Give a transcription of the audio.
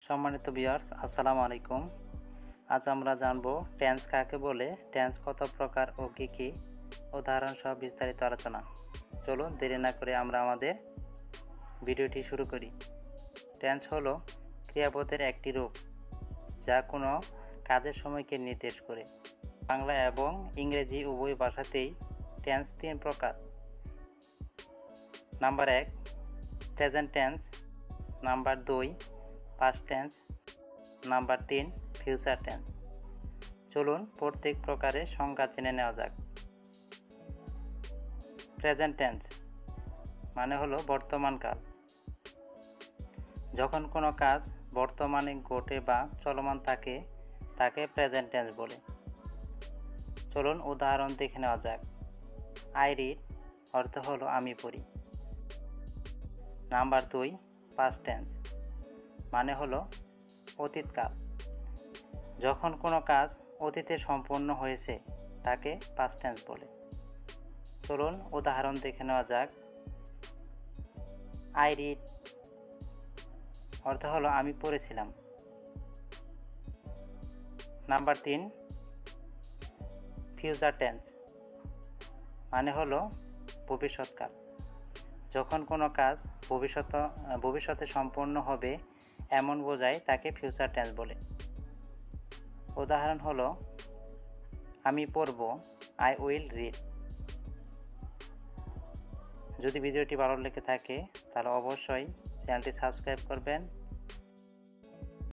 সম্মানিত ভিউয়ার্স, আসসালামু আলাইকুম। আজ আমরা জানব টেন্স কাকে বলে, টেন্স কত প্রকার ও কী কী, উদাহরণ সহ বিস্তারিত আলোচনা। চলুন দেরি না করে আমরা আমাদের ভিডিওটি শুরু করি। টেন্স হলো ক্রিয়াপদের একটি রূপ যা কোনো কাজের সময়কে নির্দেশ করে। বাংলা এবং ইংরেজি উভয় ভাষাতেই টেন্স 3 প্রকার। Number 1 present tense, number 2 past tense, number 3 future tense. চলুন প্রত্যেক প্রকারের সংজ্ঞা জেনে নেওয়া যাক। প্রেজেন্ট টেন্স মানে হলো বর্তমানকাল। যখন কোনো কাজ বর্তমানে ঘটে বা চলমান থাকে তাকে প্রেজেন্ট টেন্স বলে। চলুন উদাহরণ দেখে নেওয়া যাক। আই রিড অর্থ হলো আমি পড়ি। নাম্বার 2 পাস্ট টেন্স মানে হলো অতীতকাল। যখন কোনো কাজ অতীতে সম্পন্ন হয়েছে তাকে পাস্ট টেন্স বলে। চলুন উদাহরণ দেখে নেওয়া যাক। আই রিড অর্থ হলো আমি পড়েছিলাম। নাম্বার 3 ফিউচার টেন্স মানে হলো ভবিষ্যৎকাল। যখন কোনো কাজ ভবিষ্যতে সম্পন্ন হবে এমন বোঝায় তাকে ফিউচার টেন্স বলে। উদাহরণ হলো আমি পড়ব, আই উইল রিড। যদি ভিডিওটি ভালো লেগে থাকে তাহলে অবশ্যই চ্যানেলটি সাবস্ক্রাইব করবেন